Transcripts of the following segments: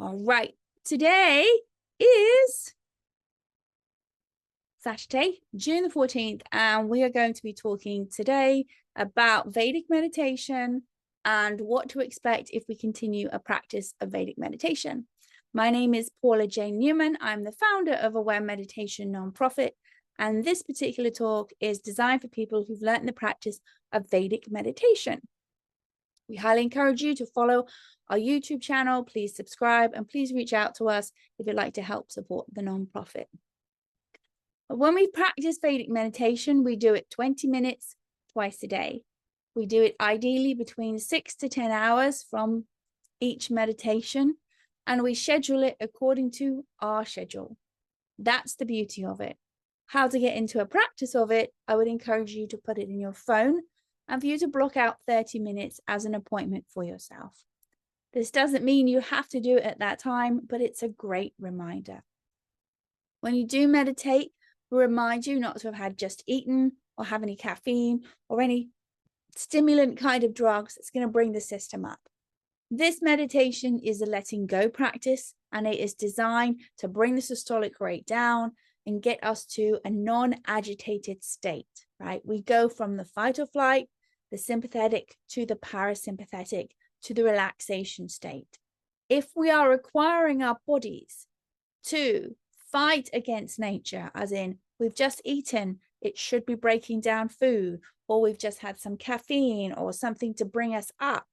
All right, today is Saturday, June the 14th, and we are going to be talking today about Vedic meditation and what to expect if we continue a practice of Vedic meditation. My name is Paula Jane Newman. I'm the founder of Aware Meditation nonprofit, and this particular talk is designed for people who've learned the practice of Vedic meditation. We highly encourage you to follow our YouTube channel. Please subscribe and please reach out to us if you'd like to help support the nonprofit. When we practice Vedic meditation, we do it 20 minutes twice a day. We do it ideally between 6 to 10 hours from each meditation, and we schedule it according to our schedule. That's the beauty of it. How to get into a practice of it, I would encourage you to put it in your phone and for you to block out 30 minutes as an appointment for yourself. This doesn't mean you have to do it at that time, but it's a great reminder. When you do meditate, we remind you not to have had just eaten or have any caffeine or any stimulant kind of drugs that's going to bring the system up. This meditation is a letting go practice, and it is designed to bring the systolic rate down and get us to a non-agitated state, right? We go from the fight or flight, the sympathetic, to the parasympathetic, to the relaxation state. If we are requiring our bodies to fight against nature, as in we've just eaten, it should be breaking down food, or we've just had some caffeine or something to bring us up,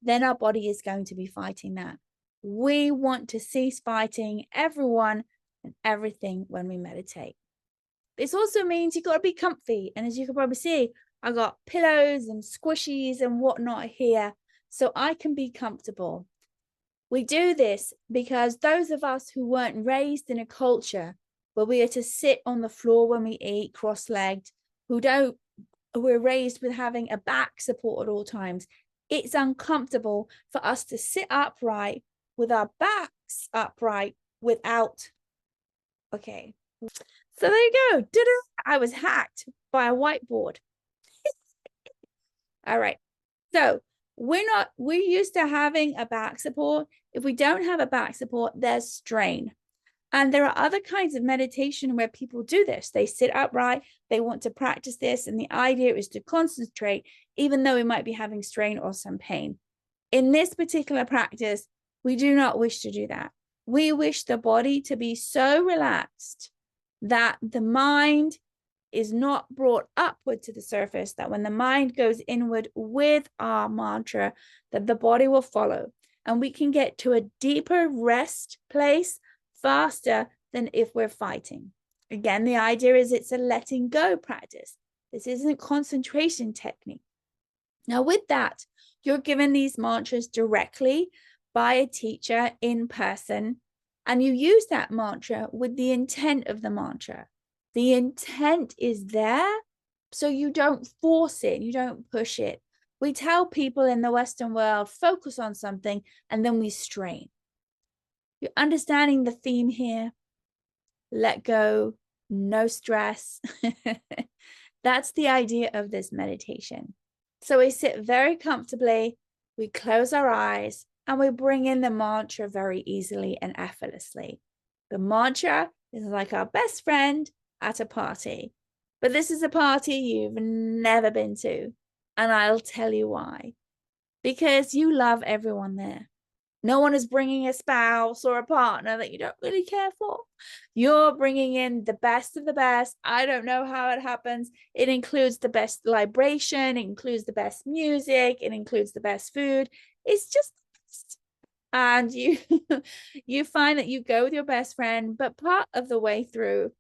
then our body is going to be fighting that. We want to cease fighting everyone and everything when we meditate. This also means you've got to be comfy. And as you can probably see, I got pillows and squishies and whatnot here, so I can be comfortable. We do this because those of us who weren't raised in a culture where we are to sit on the floor when we eat cross-legged, we're raised with having a back support at all times, it's uncomfortable for us to sit upright with our backs upright without. Okay, so there you go. I was hacked by a whiteboard. All right, so we're used to having a back support. If we don't have a back support, there's strain. And there are other kinds of meditation where people do this. They sit upright, they want to practice this, and the idea is to concentrate, even though we might be having strain or some pain. In this particular practice, we do not wish to do that. We wish the body to be so relaxed that the mind is not brought upward to the surface, that when the mind goes inward with our mantra, that the body will follow. And we can get to a deeper rest place faster than if we're fighting. Again, the idea is it's a letting go practice. This isn't concentration technique. Now, with that, you're given these mantras directly by a teacher in person, and you use that mantra with the intent of the mantra. The intent is there, so you don't force it, you don't push it. We tell people in the Western world, focus on something, and then we strain. You're understanding the theme here. Let go, no stress. That's the idea of this meditation. So we sit very comfortably, we close our eyes, and we bring in the mantra very easily and effortlessly. The mantra is like our best friend at a party, but this is a party you've never been to, and I'll tell you why. Because you love everyone there. No one is bringing a spouse or a partner that you don't really care for. You're bringing in the best of the best. I don't know how it happens. It includes the best libration, it includes the best music, it includes the best food. It's just the best. And you find that you go with your best friend, but part of the way through,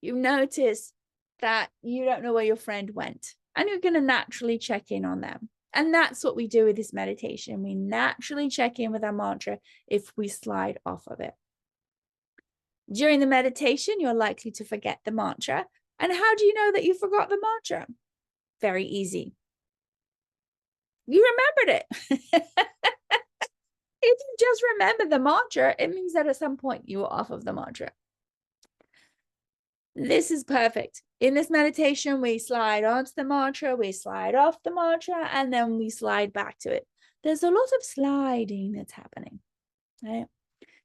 you notice that you don't know where your friend went, and you're going to naturally check in on them. And that's what we do with this meditation. We naturally check in with our mantra if we slide off of it. During the meditation, you're likely to forget the mantra. And how do you know that you forgot the mantra? Very easy. You remembered it. If you just remember the mantra, it means that at some point you were off of the mantra. This is perfect. In this meditation, we slide onto the mantra, we slide off the mantra, and then we slide back to it. There's a lot of sliding that's happening, right?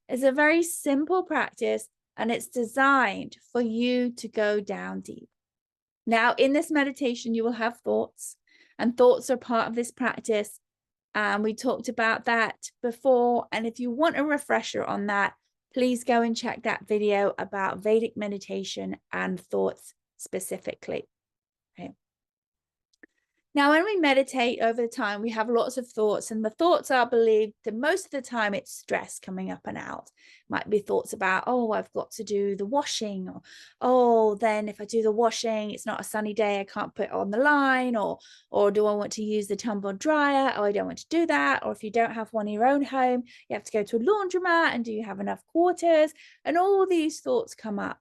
It's a very simple practice, and it's designed for you to go down deep. Now, in this meditation, you will have thoughts, and thoughts are part of this practice. And we talked about that before. And if you want a refresher on that, please go and check that video about Vedic meditation and thoughts specifically. Okay. Now, when we meditate over the time, we have lots of thoughts, and the thoughts are believed that most of the time it's stress coming up and out. Might be thoughts about, oh, I've got to do the washing, or, oh, then if I do the washing, it's not a sunny day, I can't put it on the line, or do I want to use the tumble dryer? Oh, I don't want to do that. Or if you don't have one in your own home, you have to go to a laundromat, and do you have enough quarters? And all these thoughts come up.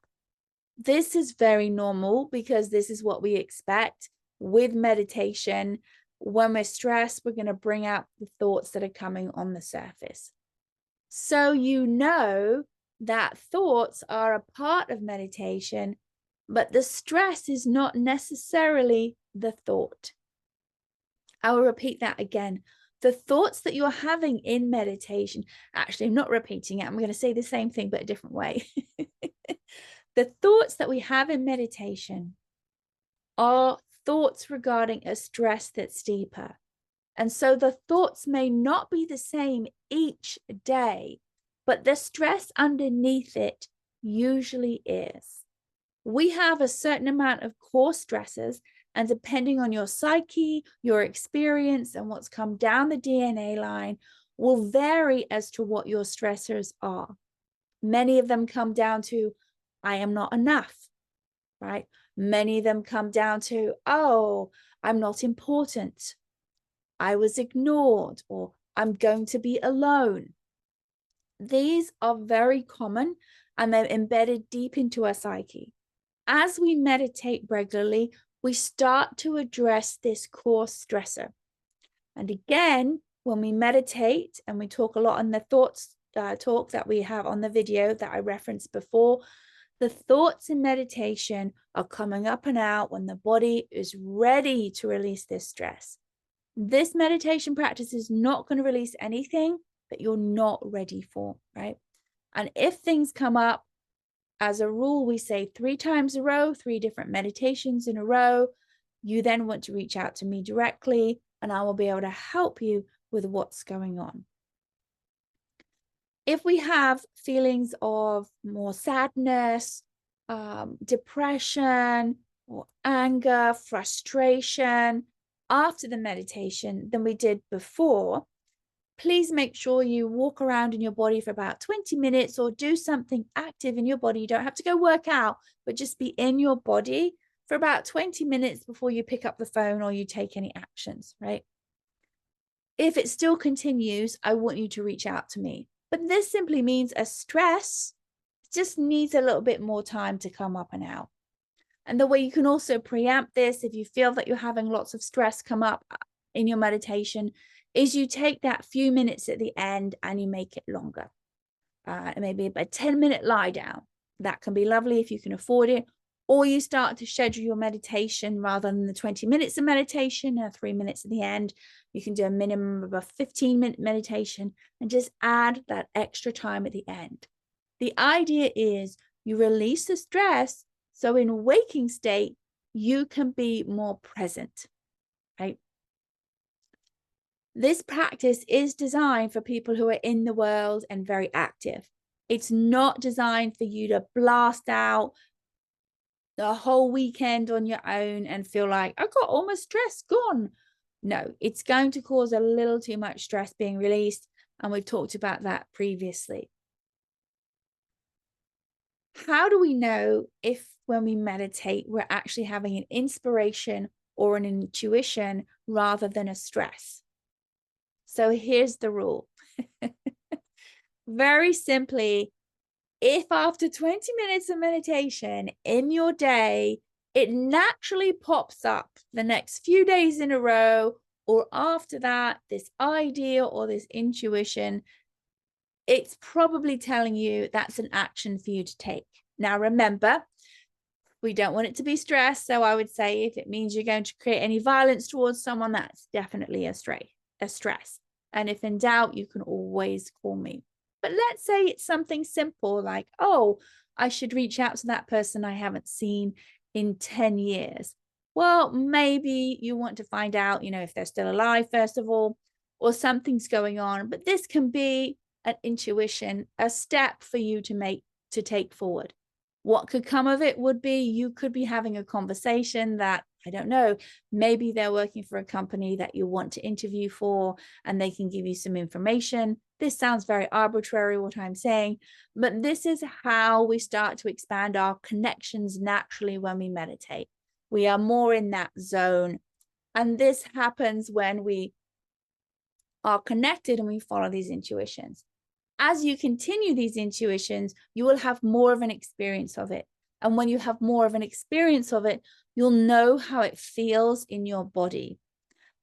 This is very normal because this is what we expect. With meditation, when we're stressed, we're going to bring out the thoughts that are coming on the surface. So you know that thoughts are a part of meditation, but the stress is not necessarily the thought. I will repeat that again. The thoughts that you're having in meditation, actually, I'm not repeating it. I'm going to say the same thing, but a different way. The thoughts that we have in meditation are thoughts regarding a stress that's deeper. And so the thoughts may not be the same each day, but the stress underneath it usually is. We have a certain amount of core stresses, and depending on your psyche, your experience, and what's come down the DNA line, will vary as to what your stressors are. Many of them come down to, I am not enough, right? Many of them come down to, oh, I'm not important. I was ignored, or I'm going to be alone. These are very common, and they're embedded deep into our psyche. As we meditate regularly, we start to address this core stressor. And again, when we meditate, and we talk a lot on the thoughts talk that we have on the video that I referenced before, the thoughts in meditation are coming up and out when the body is ready to release this stress. This meditation practice is not going to release anything that you're not ready for, right? And if things come up, as a rule, we say 3 times a row, 3 different meditations in a row. You then want to reach out to me directly, and I will be able to help you with what's going on. If we have feelings of more sadness, depression, or anger, frustration after the meditation than we did before, please make sure you walk around in your body for about 20 minutes or do something active in your body. You don't have to go work out, but just be in your body for about 20 minutes before you pick up the phone or you take any actions, right? If it still continues, I want you to reach out to me. But this simply means a stress just needs a little bit more time to come up and out. And the way you can also preempt this, if you feel that you're having lots of stress come up in your meditation, is you take that few minutes at the end and you make it longer. Maybe a 10-minute lie down. That can be lovely if you can afford it. Or you start to schedule your meditation rather than the 20 minutes of meditation and 3 minutes at the end. You can do a minimum of a 15-minute meditation and just add that extra time at the end. The idea is you release the stress, so in waking state, you can be more present, right? This practice is designed for people who are in the world and very active. It's not designed for you to blast out the whole weekend on your own and feel like, I got all my stress gone. No, it's going to cause a little too much stress being released. And we've talked about that previously. How do we know if when we meditate, we're actually having an inspiration or an intuition rather than a stress? So here's the rule. Very simply, if after 20 minutes of meditation in your day, it naturally pops up the next few days in a row, or after that, this idea or this intuition, it's probably telling you that's an action for you to take. Now, remember, we don't want it to be stress. So I would say if it means you're going to create any violence towards someone, that's definitely a stress. And if in doubt, you can always call me. But let's say it's something simple like, oh, I should reach out to that person I haven't seen in 10 years. Well, maybe you want to find out, if they're still alive, first of all, or something's going on. But this can be an intuition, a step for you to take forward. What could come of it would be you could be having a conversation that, I don't know, maybe they're working for a company that you want to interview for, and they can give you some information. This sounds very arbitrary, what I'm saying, but this is how we start to expand our connections naturally when we meditate. We are more in that zone. And this happens when we are connected and we follow these intuitions. As you continue these intuitions, you will have more of an experience of it. And when you have more of an experience of it, you'll know how it feels in your body.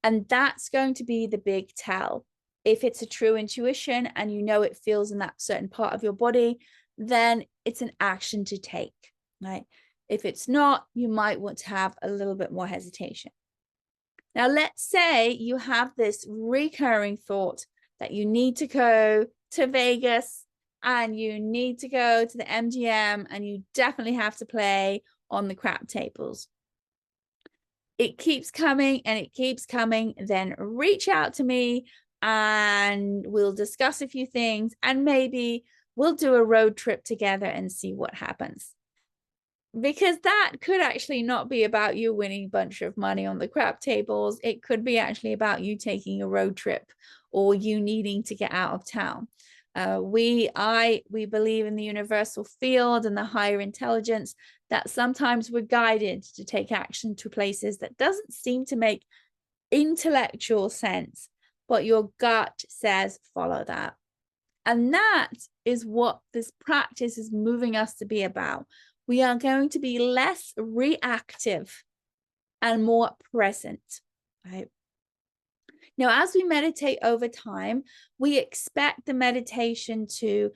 And that's going to be the big tell. If it's a true intuition and it feels in that certain part of your body, then it's an action to take, right? If it's not, you might want to have a little bit more hesitation. Now, let's say you have this recurring thought that you need to go to Vegas and you need to go to the MGM and you definitely have to play on the crap tables. It keeps coming and it keeps coming. Then reach out to me and we'll discuss a few things and maybe we'll do a road trip together and see what happens. Because that could actually not be about you winning a bunch of money on the crap tables. It could be actually about you taking a road trip or you needing to get out of town. We believe in the universal field and the higher intelligence, that sometimes we're guided to take action to places that doesn't seem to make intellectual sense, but your gut says follow that. And that is what this practice is moving us to be about. We are going to be less reactive and more present, right? Now, as we meditate over time, we expect the meditation to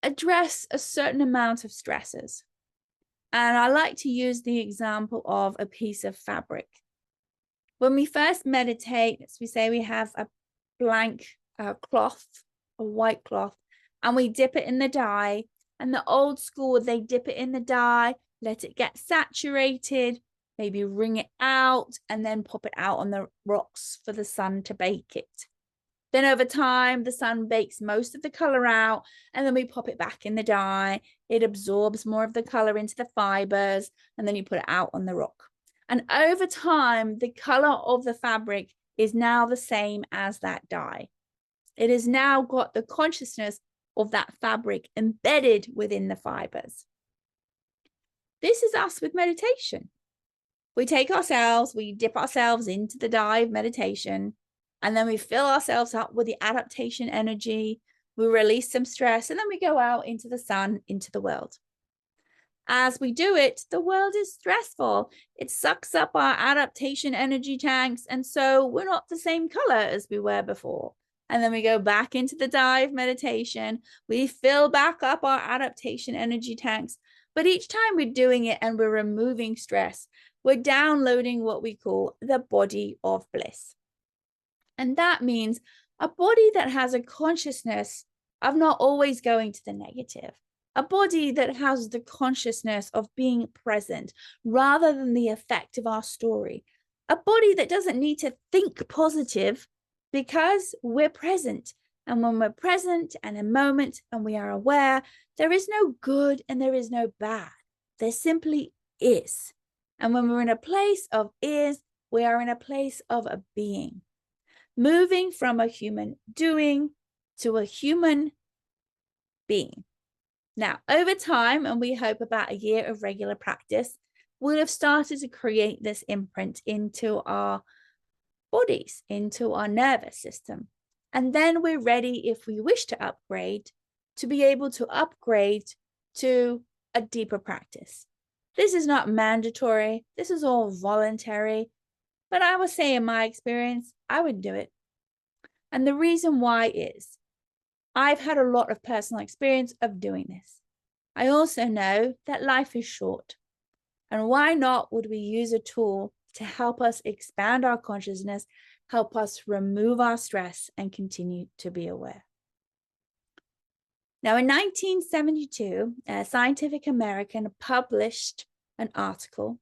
address a certain amount of stresses. And I like to use the example of a piece of fabric. When we first meditate, as we say, we have a blank cloth, a white cloth, and we dip it in the dye. And the old school, they dip it in the dye, let it get saturated, maybe wring it out, and then pop it out on the rocks for the sun to bake it. Then over time, the sun bakes most of the color out, and then we pop it back in the dye. It absorbs more of the color into the fibers, and then you put it out on the rock. And over time, the color of the fabric is now the same as that dye. It has now got the consciousness of that fabric embedded within the fibers. This is us with meditation. We take ourselves, we dip ourselves into the dye of meditation, and then we fill ourselves up with the adaptation energy. We release some stress, and then we go out into the sun, into the world. As we do it, the world is stressful. It sucks up our adaptation energy tanks, and so we're not the same color as we were before. And then we go back into the dye of meditation. We fill back up our adaptation energy tanks. But each time we're doing it and we're removing stress, we're downloading what we call the body of bliss. And that means a body that has a consciousness of not always going to the negative, a body that has the consciousness of being present rather than the effect of our story, a body that doesn't need to think positive because we're present. And when we're present and in moment and we are aware, there is no good and there is no bad. There simply is. And when we're in a place of is, we are in a place of a being. Moving from a human doing to a human being. Now, over time, and we hope about a year of regular practice, we'll have started to create this imprint into our bodies, into our nervous system. And then we're ready, if we wish to upgrade, to be able to upgrade to a deeper practice. This is not mandatory. This is all voluntary. But I would say in my experience, I would do it. And the reason why is I've had a lot of personal experience of doing this. I also know that life is short. And why not would we use a tool to help us expand our consciousness, help us remove our stress and continue to be aware? Now, in 1972, Scientific American published an article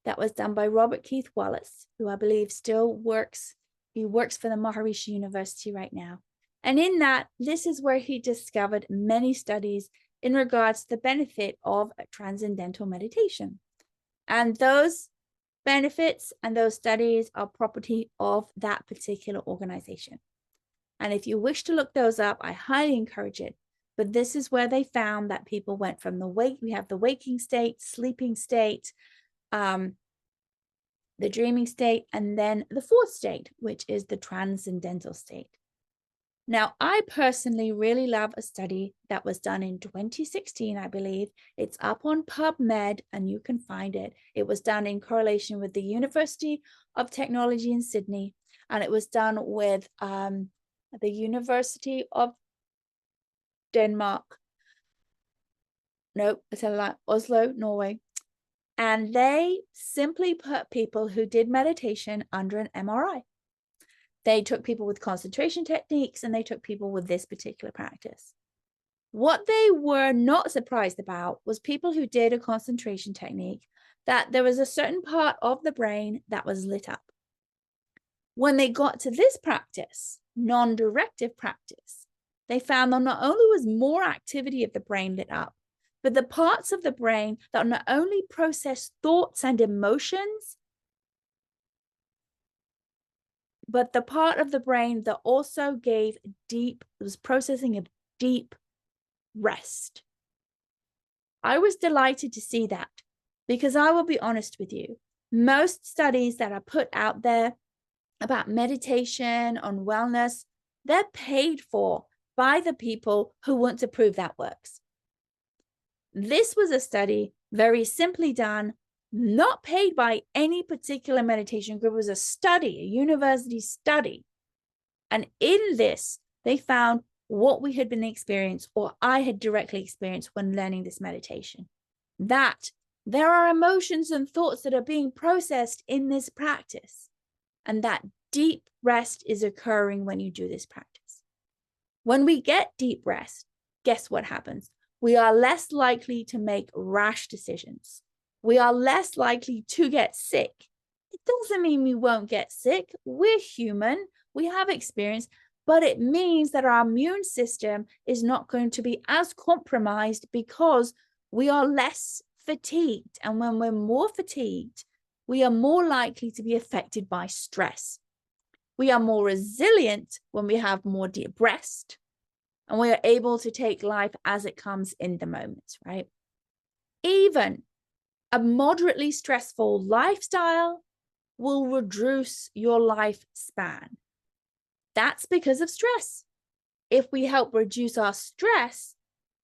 that was done by Robert Keith Wallace, who I believe still works. He works for the Maharishi University right now. And in that, this is where he discovered many studies in regards to the benefit of transcendental meditation. And those benefits and those studies are property of that particular organization. And if you wish to look those up, I highly encourage it. But this is where they found that people went from we have the waking state, sleeping state, the dreaming state, and then the fourth state, which is the transcendental state. Now, I personally really love a study that was done in 2016, I believe. It's up on PubMed and you can find it. It was done in correlation with the University of Technology in Sydney, and it was done with the University of Denmark. No, it's Oslo, Norway. And they simply put people who did meditation under an MRI. They took people with concentration techniques and they took people with this particular practice. What they were not surprised about was people who did a concentration technique, that there was a certain part of the brain that was lit up. When they got to this practice, non-directive practice, they found that not only was more activity of the brain lit up, but the parts of the brain that not only process thoughts and emotions, but the part of the brain that also was processing a deep rest. I was delighted to see that, because I will be honest with you, most studies that are put out there about meditation, on wellness, they're paid for by the people who want to prove that works. This was a study very simply done, not paid by any particular meditation group. It was a study, a university study. And in this, they found what we had been experienced, or I had directly experienced when learning this meditation, that there are emotions and thoughts that are being processed in this practice, and that deep rest is occurring when you do this practice. When we get deep rest, guess what happens? We are less likely to make rash decisions. We are less likely to get sick. It doesn't mean we won't get sick. We're human. We have experience, but it means that our immune system is not going to be as compromised because we are less fatigued. And when we're more fatigued, we are more likely to be affected by stress. We are more resilient when we have more deep rest, and we are able to take life as it comes in the moment, right? Even a moderately stressful lifestyle will reduce your lifespan. That's because of stress. If we help reduce our stress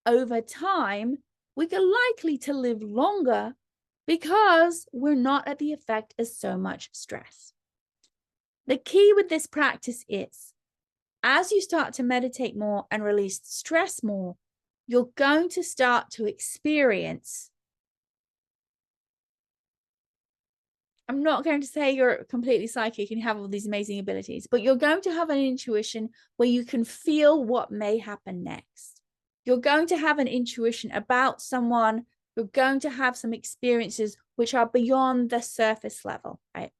over time, we are likely to live longer because we're not at the effect of so much stress. The key with this practice is, as you start to meditate more and release stress more, you're going to start to experience, I'm not going to say you're completely psychic and you have all these amazing abilities, but you're going to have an intuition where you can feel what may happen next. You're going to have an intuition about someone. You're going to have some experiences which are beyond the surface level, right?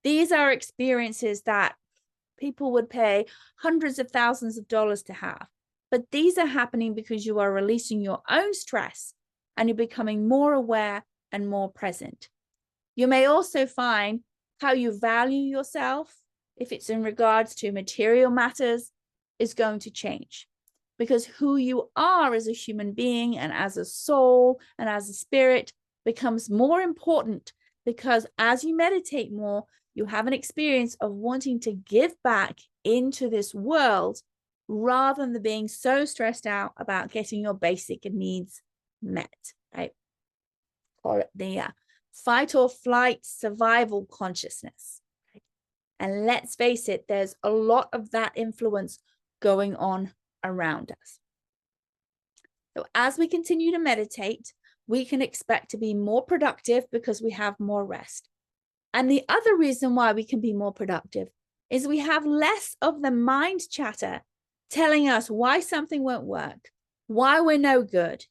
These are experiences that people would pay hundreds of thousands of dollars to have. But these are happening because you are releasing your own stress and you're becoming more aware and more present. You may also find how you value yourself, if it's in regards to material matters, is going to change. Because who you are as a human being and as a soul and as a spirit becomes more important, because as you meditate more, you have an experience of wanting to give back into this world rather than being so stressed out about getting your basic needs met, right? Call it the fight or flight survival consciousness. Right? And let's face it, there's a lot of that influence going on around us. So as we continue to meditate, we can expect to be more productive because we have more rest. And the other reason why we can be more productive is we have less of the mind chatter telling us why something won't work, why we're no good.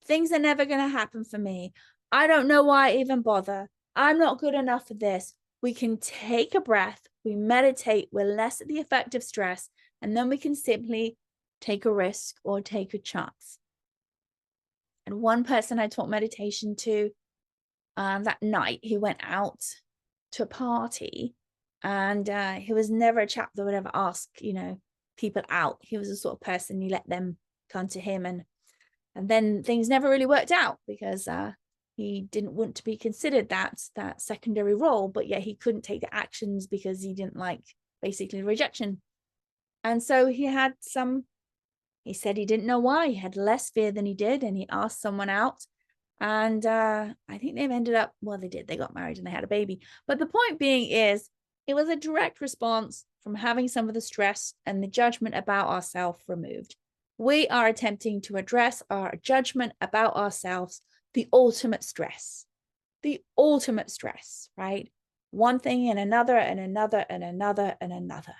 Things are never going to happen for me. I don't know why I even bother. I'm not good enough for this. We can take a breath, we meditate, we're less at the effect of stress, and then we can simply take a risk or take a chance. And one person I taught meditation to that night, he went out to a party, and he was never a chap that would ever ask, people out. He was the sort of person you let them come to him, and then things never really worked out because he didn't want to be considered that secondary role, but yet he couldn't take the actions because he didn't like basically rejection. And so he said he didn't know why. He had less fear than he did, and he asked someone out. And I think they've ended up, well, they did. They got married and they had a baby. But the point being is, it was a direct response from having some of the stress and the judgment about ourselves removed. We are attempting to address our judgment about ourselves, the ultimate stress, right? One thing and another and another and another and another.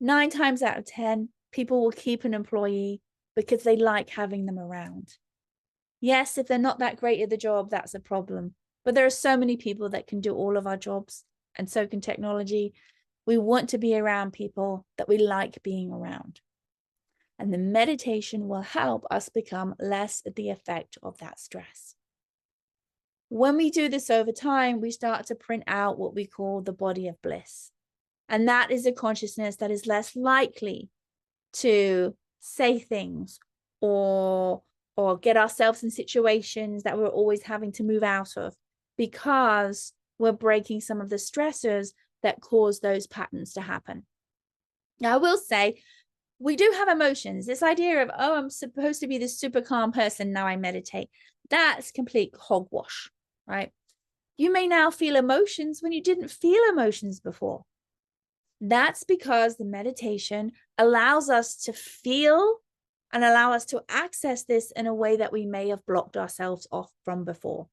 9 times out of 10, people will keep an employee because they like having them around. Yes, if they're not that great at the job, that's a problem. But there are so many people that can do all of our jobs, and so can technology. We want to be around people that we like being around. And the meditation will help us become less at the effect of that stress. When we do this over time, we start to print out what we call the body of bliss. And that is a consciousness that is less likely to say things or get ourselves in situations that we're always having to move out of, because we're breaking some of the stressors that cause those patterns to happen. Now, I will say, we do have emotions. This idea of, oh, I'm supposed to be this super calm person, now I meditate. That's complete hogwash, right? You may now feel emotions when you didn't feel emotions before. That's because the meditation allows us to feel and allow us to access this in a way that we may have blocked ourselves off from before.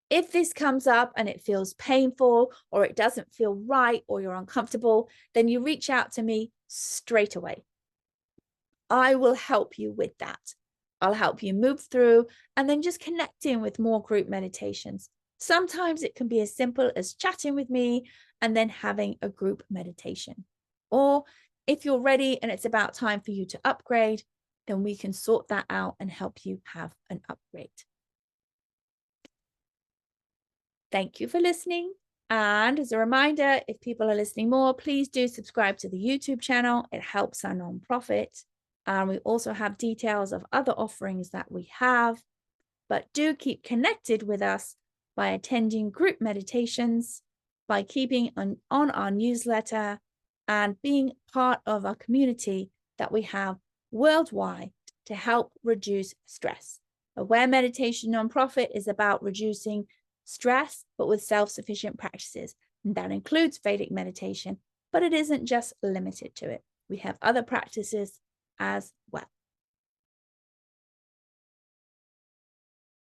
If this comes up and it feels painful, or it doesn't feel right, or you're uncomfortable, then you reach out to me straight away. I will help you with that. I'll help you move through and then just connecting with more group meditations. Sometimes it can be as simple as chatting with me and then having a group meditation. Or if you're ready and it's about time for you to upgrade, then we can sort that out and help you have an upgrade. Thank you for listening. And as a reminder, if people are listening more, please do subscribe to the YouTube channel. It helps our nonprofit. And we also have details of other offerings that we have. But do keep connected with us by attending group meditations, by keeping on our newsletter, and being part of our community that we have worldwide to help reduce stress. Aware Meditation Nonprofit is about reducing stress, but with self-sufficient practices. And that includes Vedic meditation, but it isn't just limited to it. We have other practices as well.